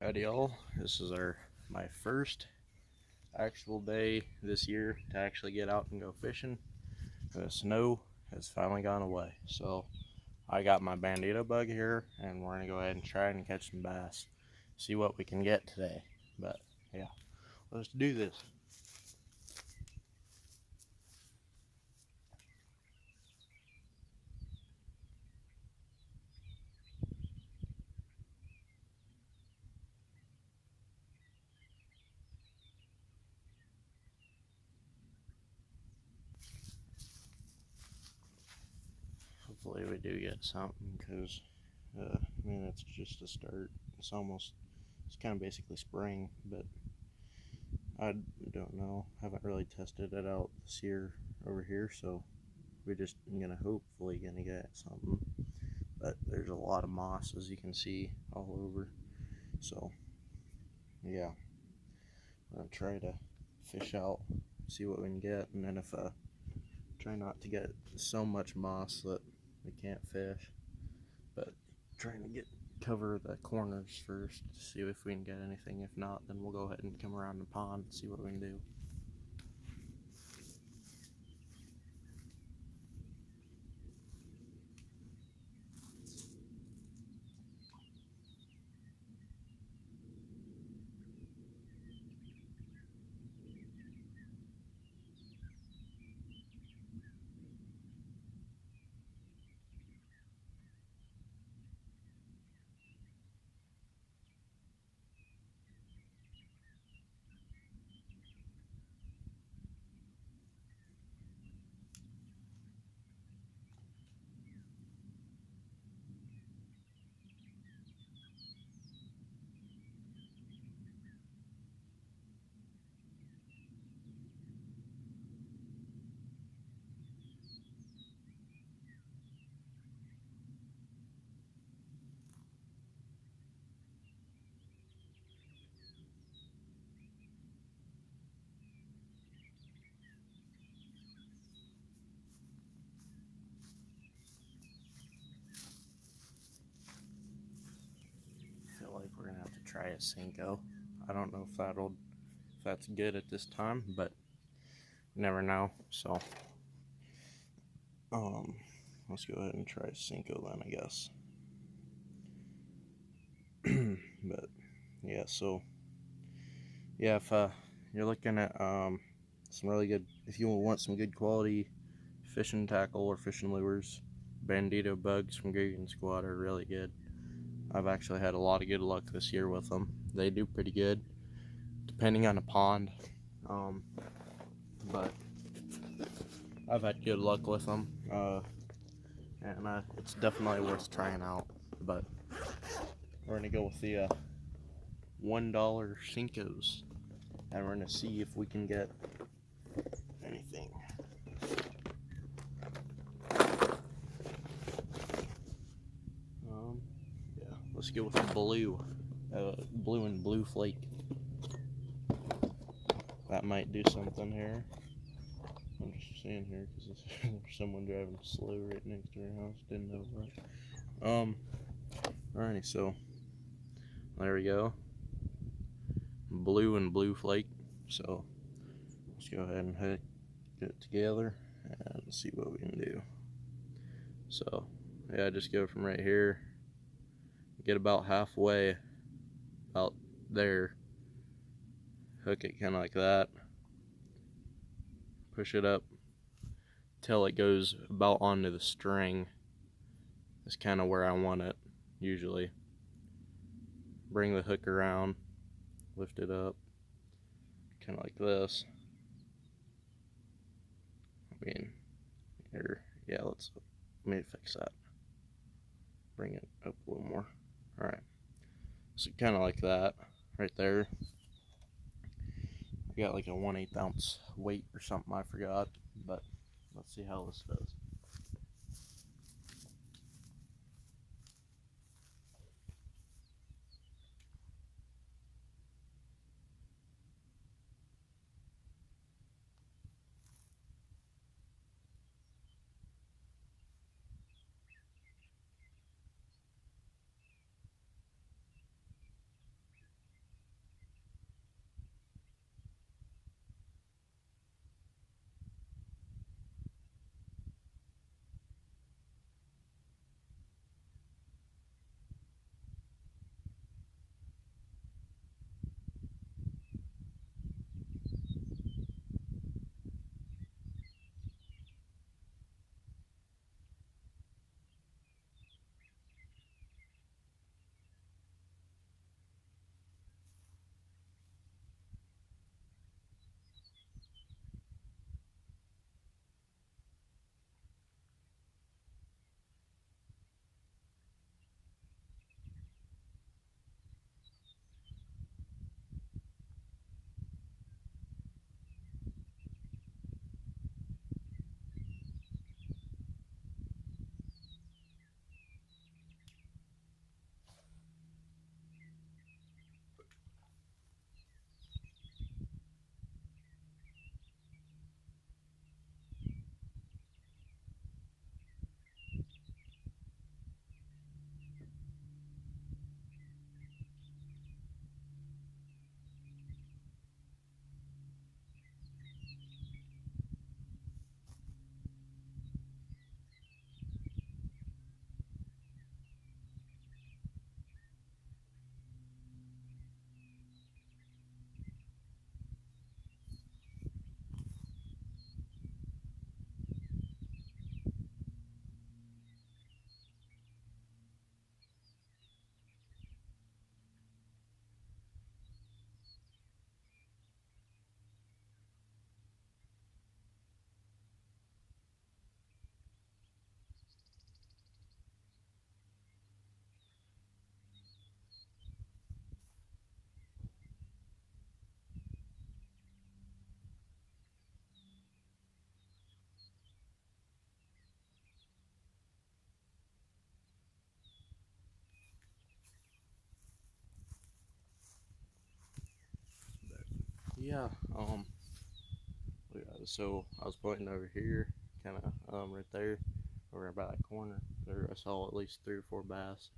Howdy y'all, this is my first actual day this year to actually get out and go fishing. The snow has finally gone away, so I got my bandito bug here and we're gonna go ahead and try and catch some bass. See what we can get today. But yeah, let's do this. Hopefully we do get something because it's just a start. It's kind of basically spring, but I don't know. Haven't really tested it out this year over here, so we're just gonna hopefully gonna get something. But there's a lot of moss, as you can see, all over. So yeah, I'm gonna try to fish out, see what we can get, and then if try not to get so much moss that we can't fish, but trying to get cover the corners first to see if we can get anything. If not, then we'll go ahead and come around the pond and see what we can do. I feel like we're gonna have to try a Cinco. I don't know if that's good at this time, but you never know. So um, let's go ahead and try Cinco then, I guess. But yeah, so yeah, if you're looking at some really good, if you want some good quality fishing tackle or fishing lures, Bandito bugs from Guggen Squad are really good. I've actually had a lot of good luck this year with them. They do pretty good, depending on the pond. Um, but I've had good luck with them, and it's definitely worth trying out. But we're gonna go with the $1 Cincos, and we're gonna see if we can get anything. Yeah, let's go with the blue and blue flake. That might do something here. I'm just seeing here because there's someone driving slow right next to our house. Didn't know that. Alrighty, so there we go. Blue and blue flake. So let's go ahead and get it together and see what we can do. So yeah, just go from right here, get about halfway, about there, hook it kind of like that, push it up till it goes about onto the string. Is kind of where I want it usually. Bring the hook around, lift it up, kind of like this. I mean, here, yeah, let me fix that. Bring it up a little more. All right, so kind of like that, right there. I got like a 1/8 ounce weight or something, I forgot, but let's see how this does. yeah, so I was pointing over here, kind of right there, over by that corner. There, I saw at least 3 or 4 bass.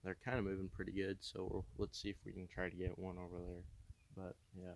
They're kind of moving pretty good, so let's see if we can try to get one over there. But yeah.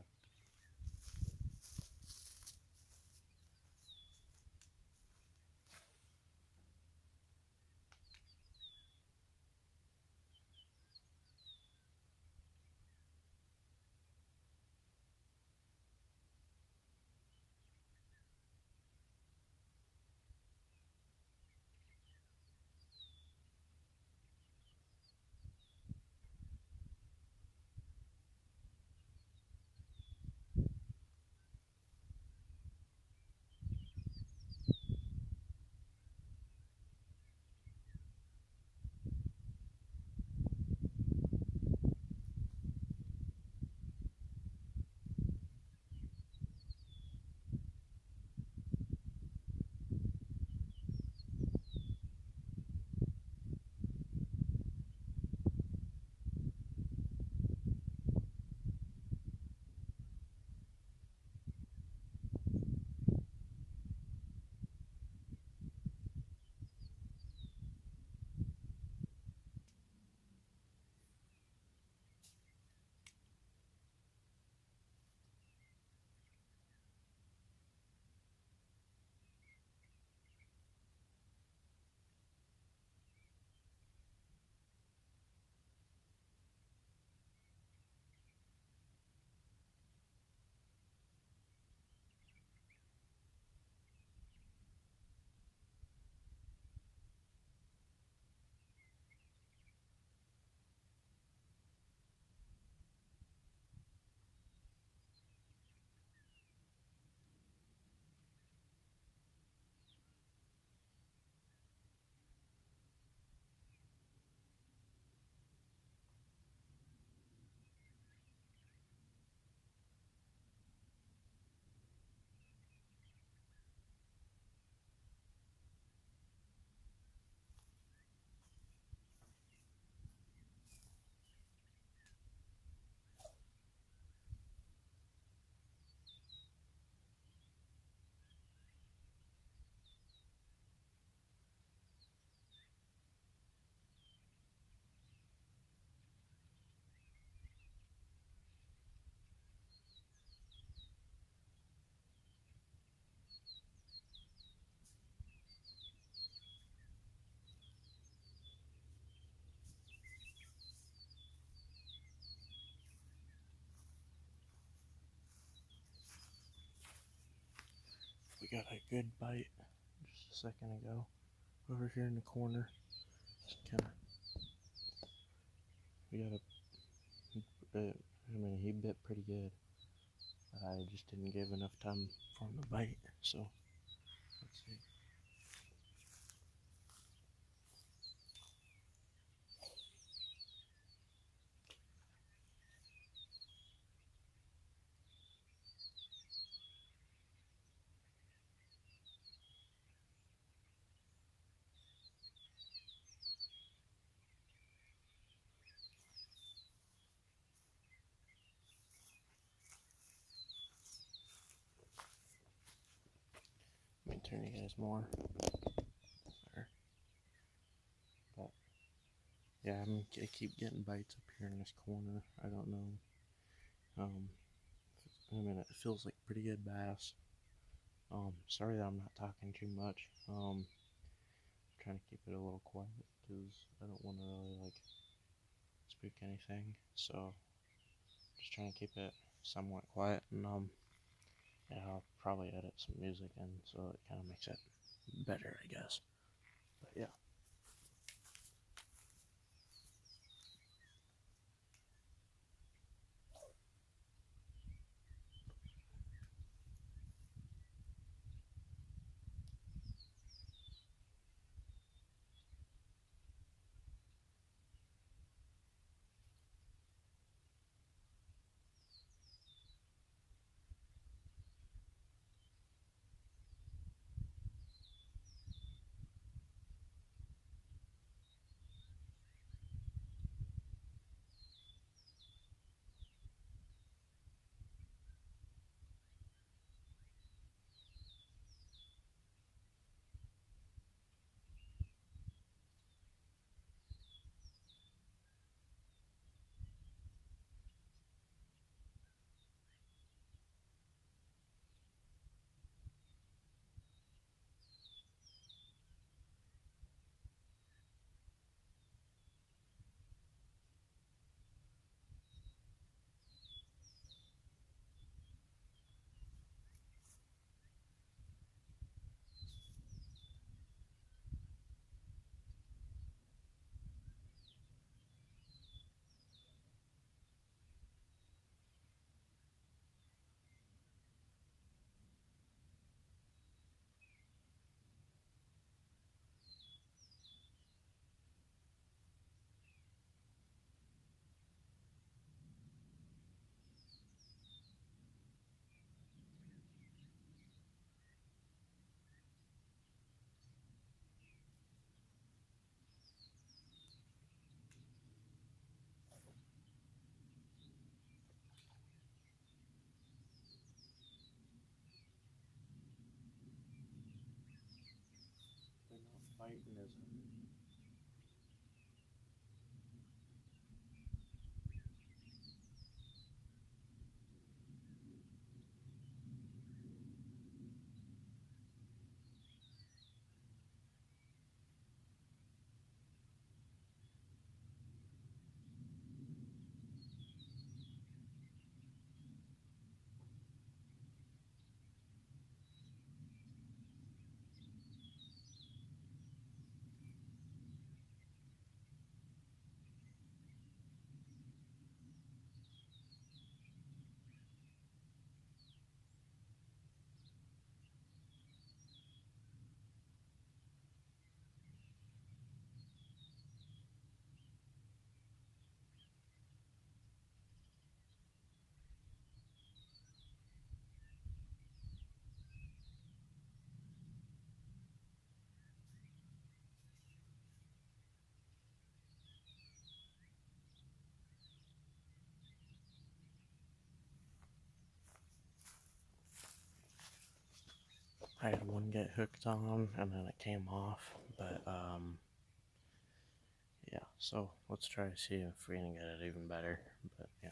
We got a good bite just a second ago over here in the corner. Kind of, we got I mean, he bit pretty good. I just didn't give enough time for him to bite. So let's see. Let me turn you guys more. There. But yeah, I keep getting bites up here in this corner. I don't know. I mean, it feels like pretty good bass. Sorry that I'm not talking too much. Trying to keep it a little quiet because I don't want to really like spook anything. So just trying to keep it somewhat quiet, and yeah, I'll probably edit some music in so it kind of makes it better, I guess. But yeah. fighting, is it? I had one get hooked on and then it came off, but yeah, so let's try to see if we can get it even better. But yeah.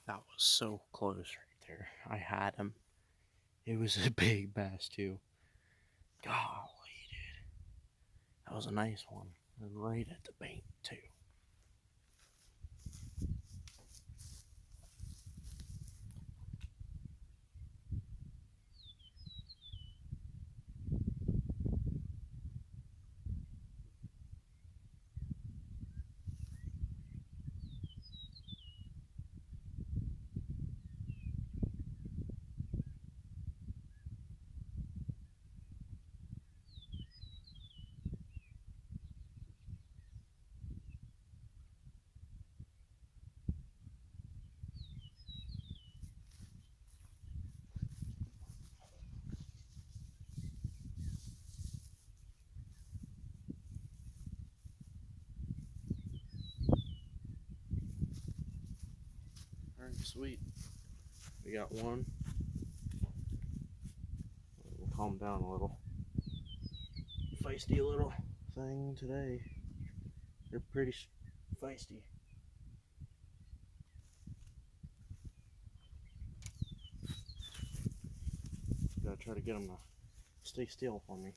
That was so close right there. I had him. It was a big bass too. Golly, dude. That was a nice one. Right at the bank too. Sweet. We got one. We'll calm down a little. Feisty little thing today. They're pretty feisty. Gotta try to get them to stay still for me.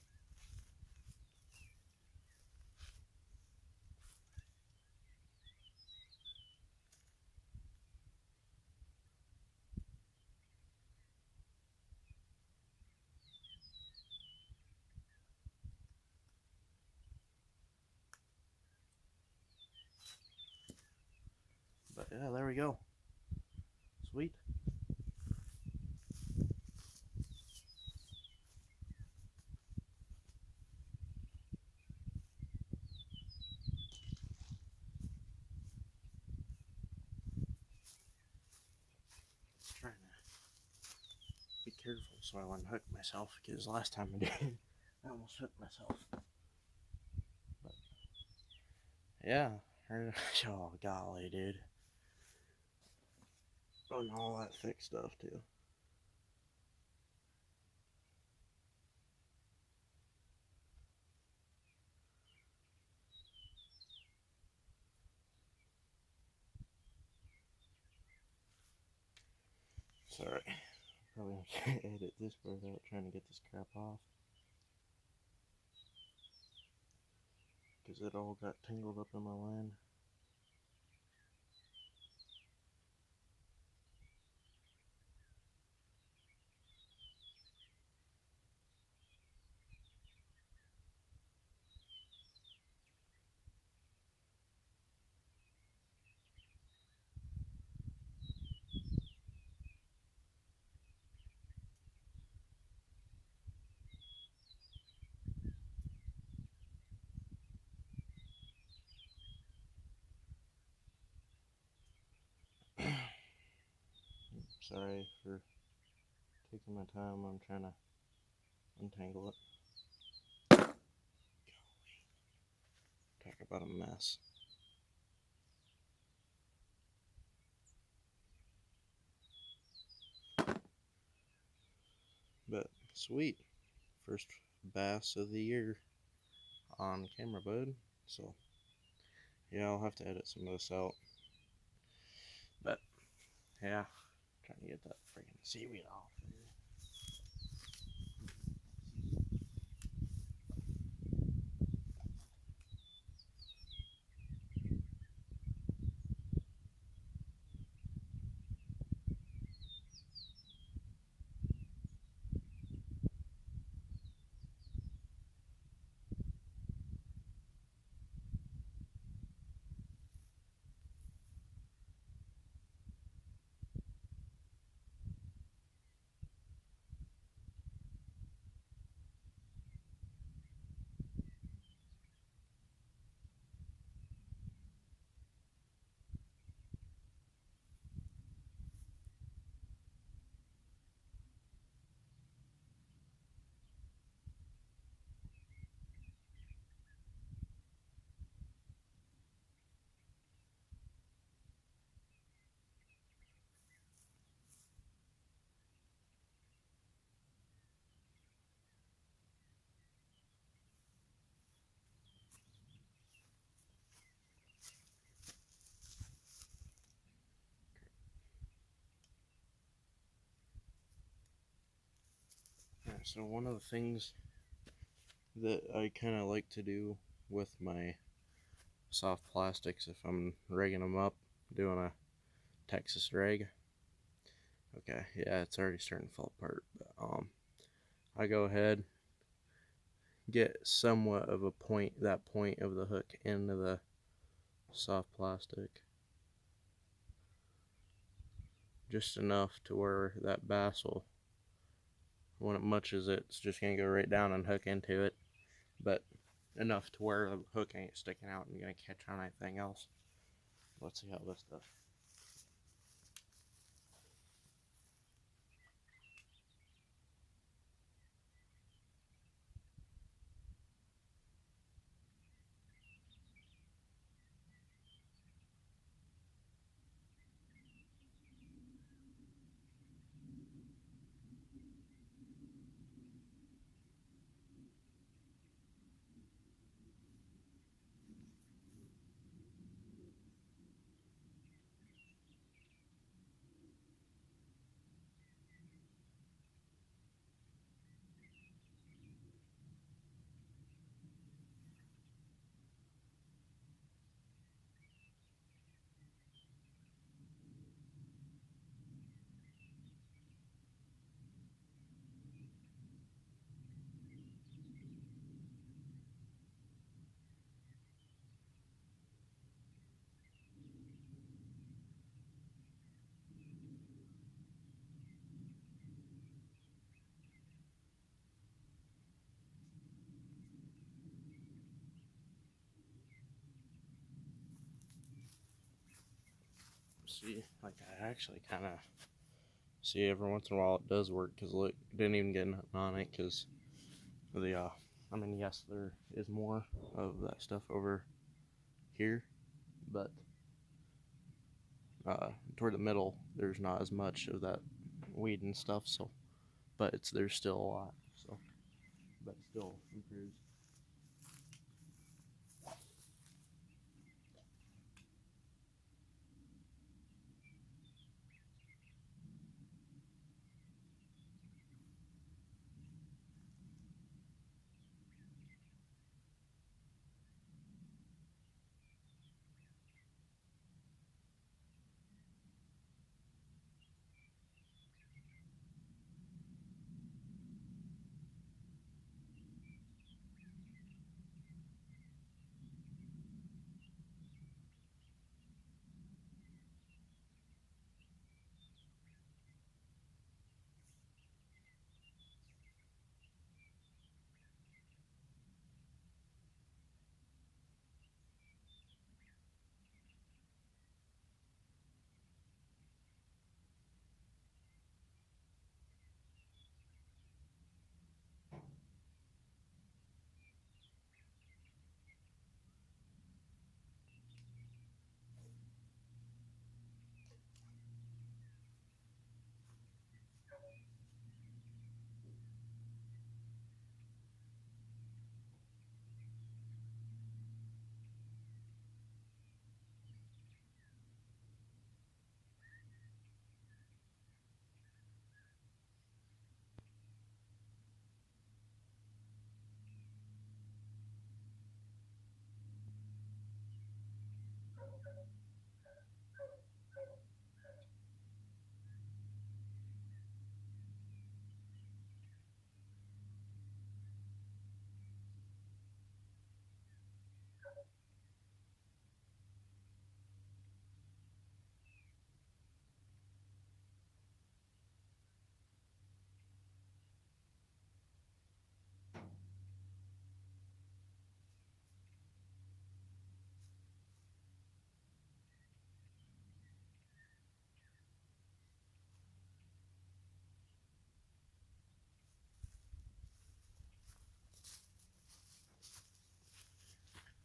But yeah, there we go. Sweet. Trying to be careful so I wouldn't hook myself, because last time I did, I almost hooked myself. But yeah, oh golly, dude. Oh, and all that thick stuff too. Sorry. Probably have to edit this part out trying to get this crap off. Because it all got tangled up in my line. Sorry for taking my time. I'm trying to untangle it. Talk about a mess. But sweet. First bass of the year on camera, bud. So yeah, I'll have to edit some of this out. But yeah, trying to get that freaking seaweed off. Yeah, so one of the things that I kind of like to do with my soft plastics, if I'm rigging them up, doing a Texas rig. Okay, yeah, it's already starting to fall apart. But, I go ahead, get somewhat of a point, that point of the hook into the soft plastic. Just enough to where that bass will, when it munches it, it's just going to go right down and hook into it. But enough to where the hook ain't sticking out and going to catch on anything else. Let's see how this does. see, like I actually kind of see every once in a while it does work, because look, didn't even get nothing on it, because the I mean, yes, there is more of that stuff over here, but toward the middle there's not as much of that weed and stuff, so but there's still a lot, so but still improves.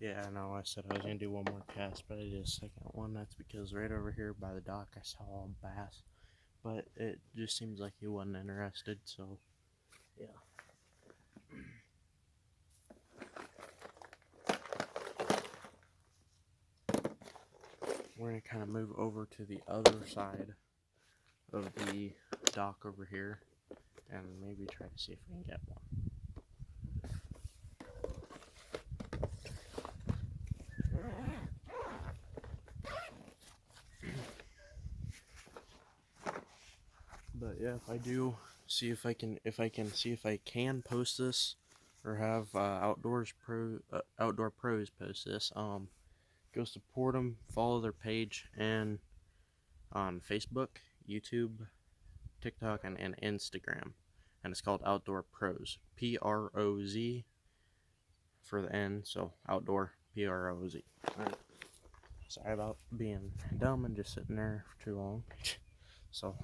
Yeah, I know I said I was gonna do one more cast, but I did a second one. That's because right over here by the dock I saw a bass, but it just seems like he wasn't interested, so yeah. We're gonna kind of move over to the other side of the dock over here and maybe try to see if we can get one. But yeah, if I do see if I can see if I can post this or have outdoor pros post this, go support them, follow their page, and on Facebook, YouTube, TikTok, and Instagram, and it's called Outdoor Pros, PROZ for the N, so Outdoor PROZ. Alright. Sorry about being dumb and just sitting there for too long. So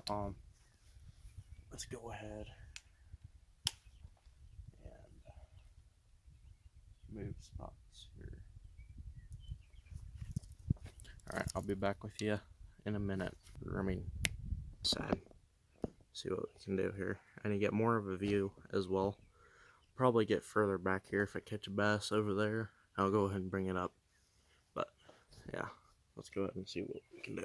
let's go ahead and move spots here. Alright, I'll be back with you in a minute. I mean, side. See what we can do here. I need to get more of a view as well. Probably get further back here. If I catch a bass over there, I'll go ahead and bring it up. But yeah, let's go ahead and see what we can do.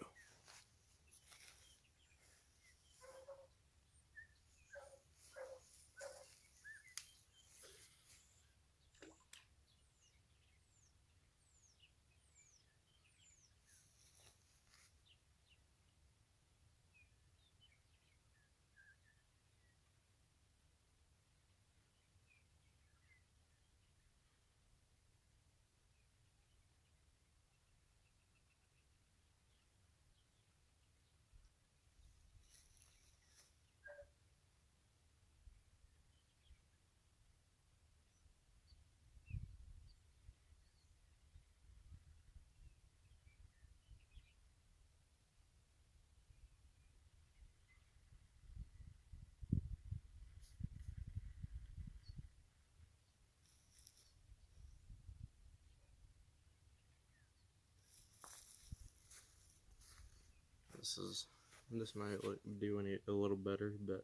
this might look doing it a little better, but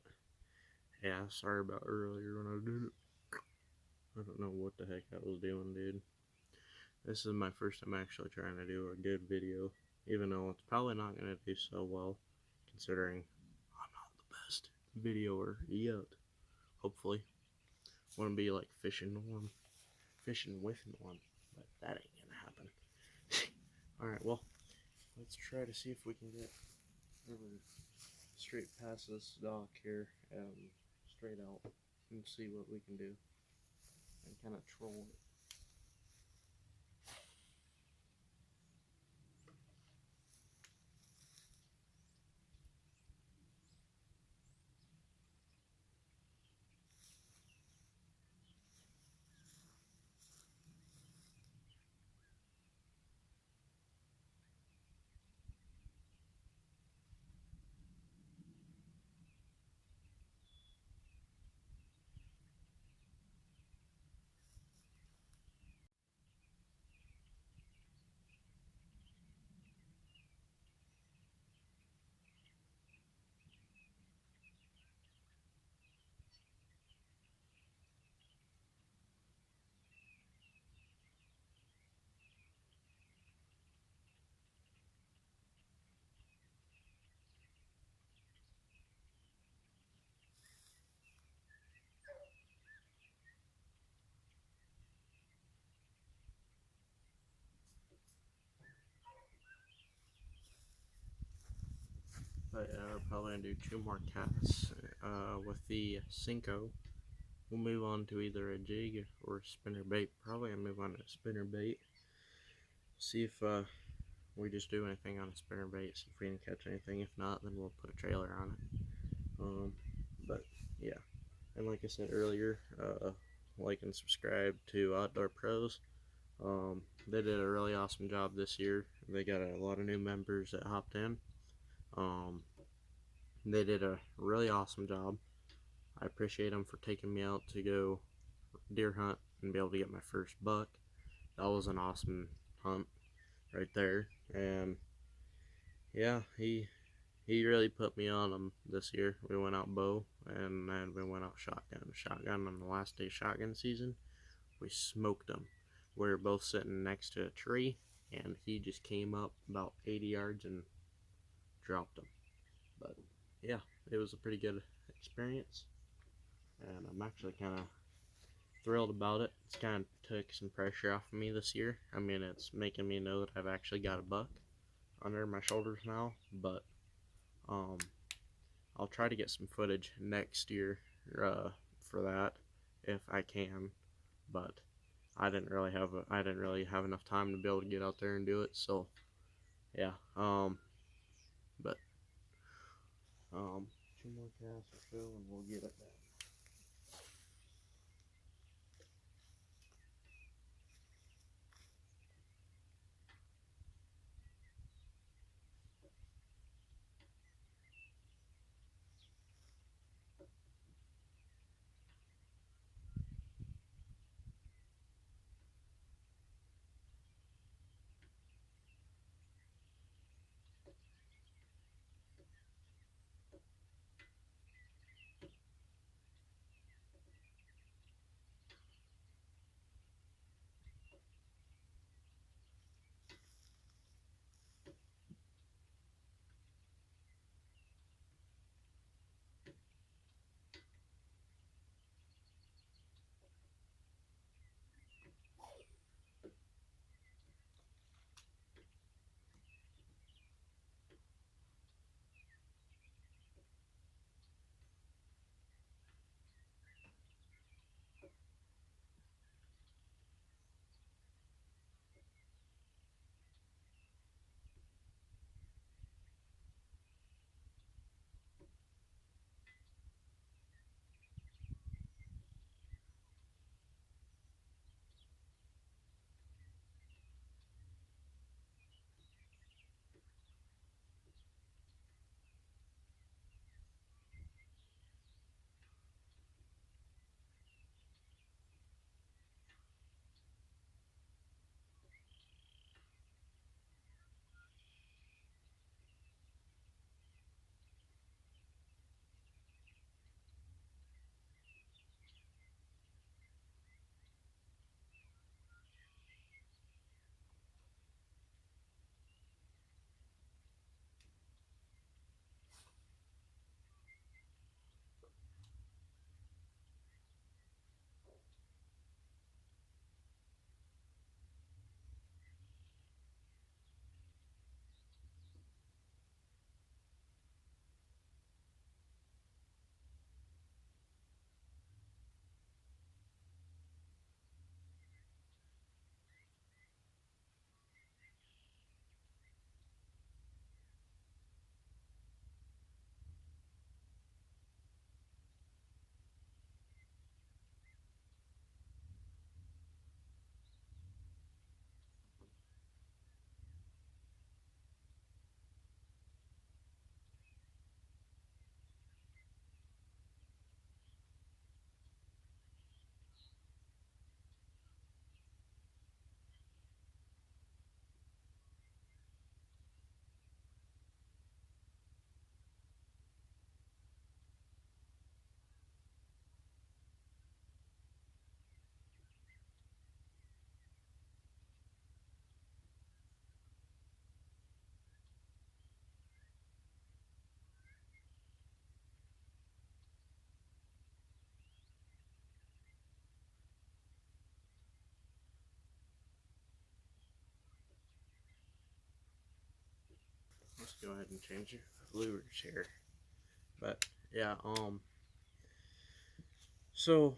yeah, sorry about earlier when I did it. I don't know what the heck I was doing, dude. This is my first time actually trying to do a good video, even though it's probably not going to do so well, considering I'm not the best videoer yet. Hopefully. Want to be like fishing with Norm, but that ain't going to happen. Alright, well, let's try to see if we can get straight past this dock here and straight out and see what we can do and kind of troll it. But we're probably going to do 2 more casts with the Senko. We'll move on to either a jig or a spinner bait. Probably going to move on to a spinner bait. See if we just do anything on a spinner bait, see if we can catch anything. If not, then we'll put a trailer on it. But yeah, and like I said earlier, like and subscribe to Outdoor Pros. They did a really awesome job this year. They got a lot of new members that hopped in. They did a really awesome job. I appreciate them for taking me out to go deer hunt and be able to get my first buck. That was an awesome hunt right there. And yeah, he really put me on them this year. We went out bow and then we went out shotgun on the last day of shotgun season. We smoked them. We were both sitting next to a tree and he just came up about 80 yards and dropped them. But yeah, it was a pretty good experience and I'm actually kind of thrilled about it. It's kind of took some pressure off of me this year. I mean, it's making me know that I've actually got a buck under my shoulders now, but I'll try to get some footage next year for that if I can, but I didn't really have enough time to be able to get out there and do it. So yeah, but 2 more casts or so and we'll get it done. just go ahead and change your lures here. But yeah, so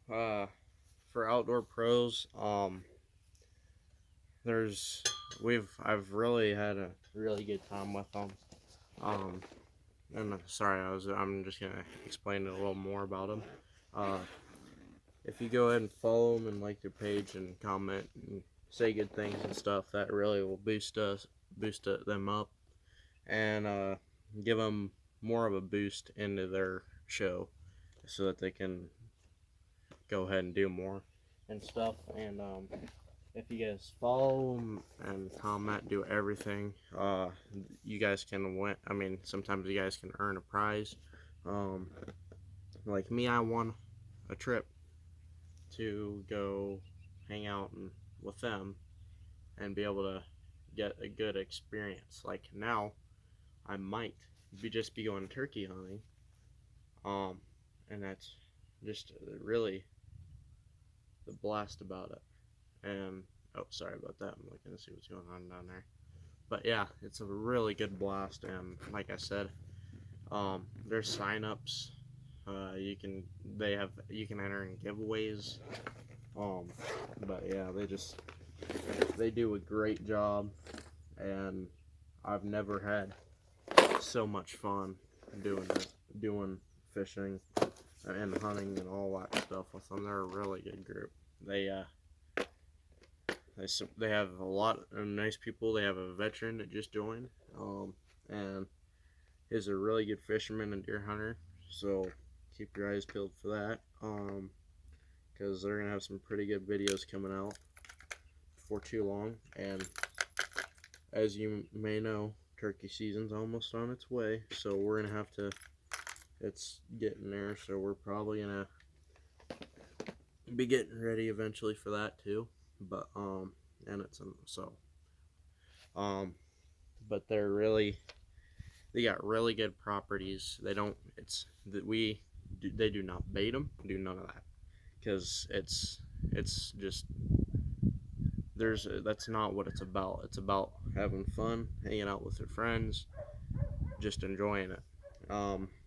for outdoor pros, there's I've really had a really good time with them. Um, and sorry, I'm just gonna explain a little more about them. Uh, if you go ahead and follow them and like their page and comment and say good things and stuff, that really will boost them up, and give them more of a boost into their show, so that they can go ahead and do more and stuff. And if you guys follow and comment, do everything, you guys can win. I mean, sometimes you guys can earn a prize. Um, like me, I won a trip to go hang out with them and be able to get a good experience. Like now, I might just be going turkey hunting, and that's just really the blast about it. And oh, sorry about that. I'm looking to see what's going on down there. But yeah, it's a really good blast. And like I said, there's signups. You can enter in giveaways. But yeah, they do a great job, and I've never had so much fun doing fishing and hunting and all that stuff with them. They're a really good group. They have a lot of nice people. They have a veteran that just joined, and he's a really good fisherman and deer hunter. So keep your eyes peeled for that, because they're gonna have some pretty good videos coming out before too long. And as you may know, turkey season's almost on its way, so we're gonna have to. It's getting there, so we're probably gonna be getting ready eventually for that too. But and it's so but they got really good properties. They don't it's that we do, they do not bait them, do none of that, because it's just that's not what it's about. It's about having fun, hanging out with your friends, just enjoying it.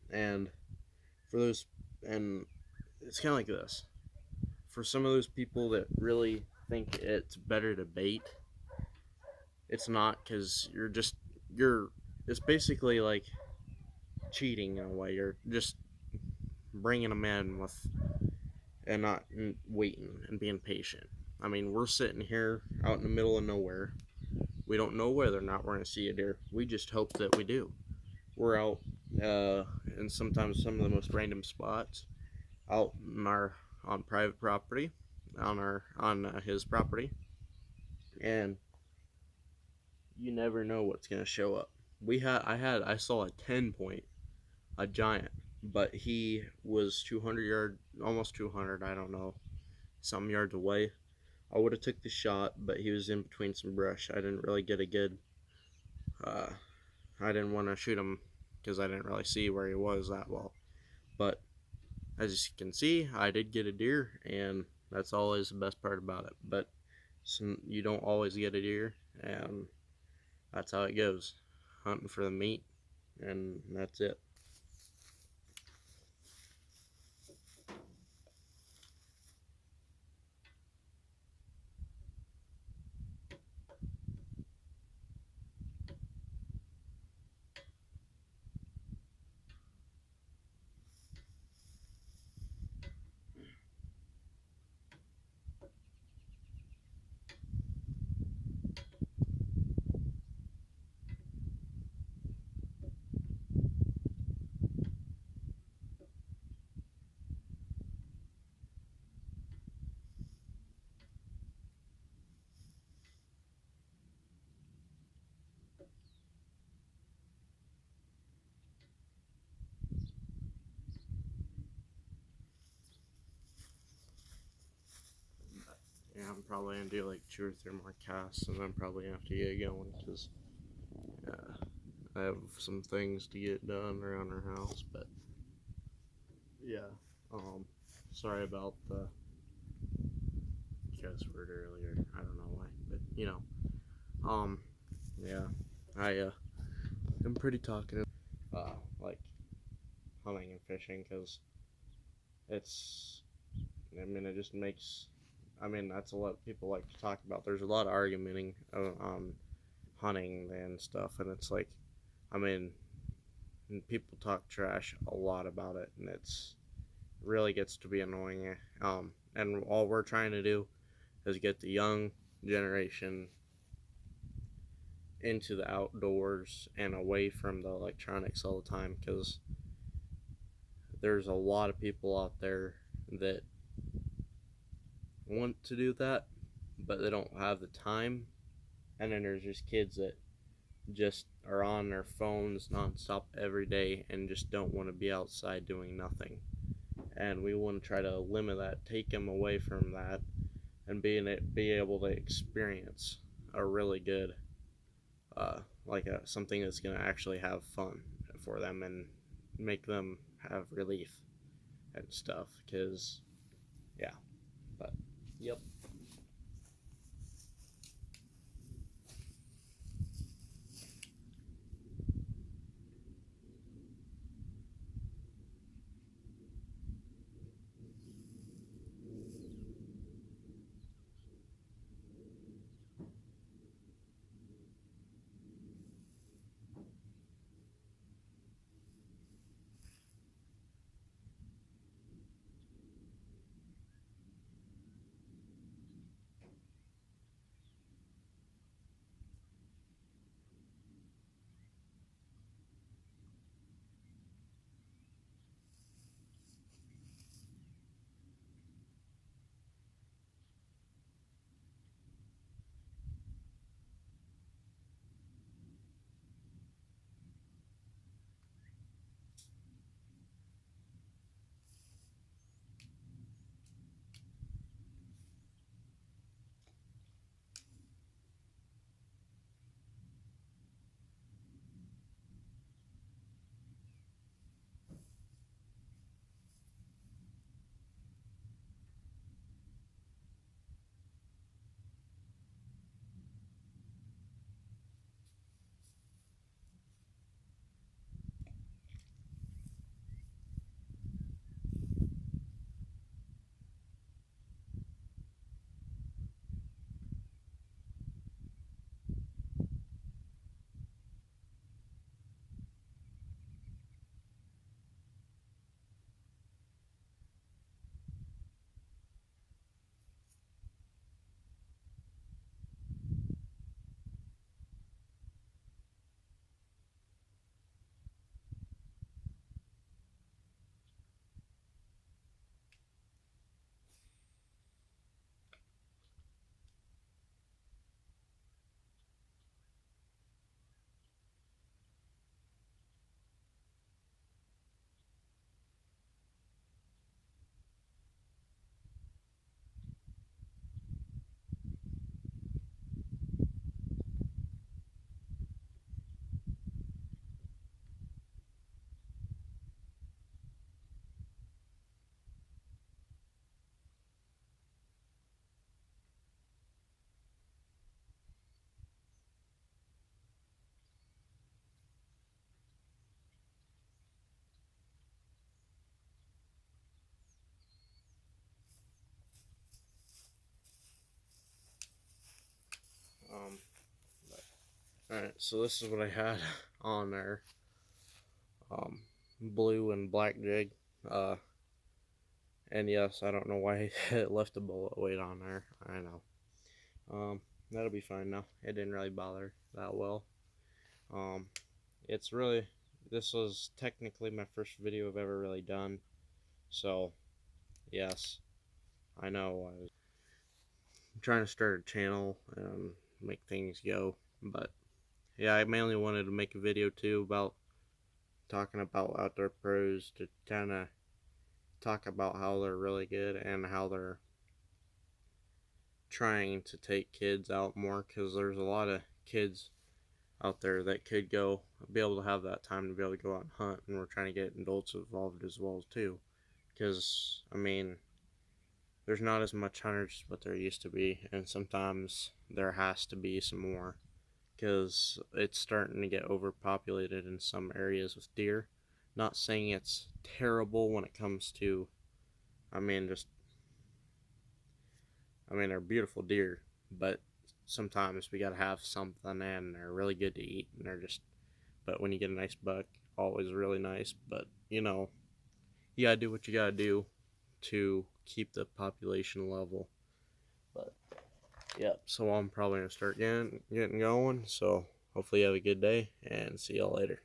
And for those, and it's kind of like this. For some of those people that really think it's better to bait, it's not, because it's basically like cheating in a way. You're just bringing them in and not waiting and being patient. I mean, we're sitting here out in the middle of nowhere. We don't know whether or not we're going to see a deer. We just hope that we do. We're out in sometimes some of the most random spots out on private property, on his property, and you never know what's going to show up. I saw a 10 point, a giant, but he was 200 almost 200, I don't know, some yards away. I would have took the shot, but he was in between some brush. I didn't really get a good I didn't want to shoot him because I didn't really see where he was that well. But as you can see, I did get a deer, and that's always the best part about it. But you don't always get a deer, and that's how it goes. Hunting for the meat, and that's it. Yeah, I'm probably gonna do like 2 or 3 more casts, and then probably have to get going, because I have some things to get done around our house. But yeah, sorry about the cuss word earlier. I don't know why, but yeah, I am pretty talkative, like hunting and fishing, because it's, I mean, it just makes, I mean, that's what people like to talk about. There's a lot of argumenting on hunting and stuff, and it's like, I mean, people talk trash a lot about it, and it's really gets to be annoying. And all we're trying to do is get the young generation into the outdoors and away from the electronics all the time, because there's a lot of people out there that want to do that, but they don't have the time. And then there's just kids that just are on their phones nonstop every day and just don't want to be outside doing nothing. And we want to try to limit that, take them away from that, and be able to experience a really good, something that's gonna actually have fun for them and make them have relief and stuff. Cause yeah, but yep. Um, all right, so this is what I had on there. Blue and black jig. Uh, and yes, I don't know why it left a bullet weight on there. I know. That'll be fine now. It didn't really bother that well. Um, it's really, this was technically my first video I've ever really done. So, yes, I know I was trying to start a channel and make things go. But, yeah, I mainly wanted to make a video too about talking about Outdoor Pros, to kind of talk about how they're really good and how they're trying to take kids out more, because there's a lot of kids out there that could be able to have that time to be able to go out and hunt, and we're trying to get adults involved as well too, because I mean, there's not as much hunters what there used to be, and sometimes there has to be some more, because it's starting to get overpopulated in some areas with deer. Not saying it's terrible when it comes to, I mean, they're beautiful deer, but sometimes we gotta have something, and they're really good to eat, and they're just, but when you get a nice buck, always really nice. But you know, you gotta do what you gotta do to keep the population level. But yeah, so I'm probably gonna start getting going. So hopefully you have a good day, and see y'all later.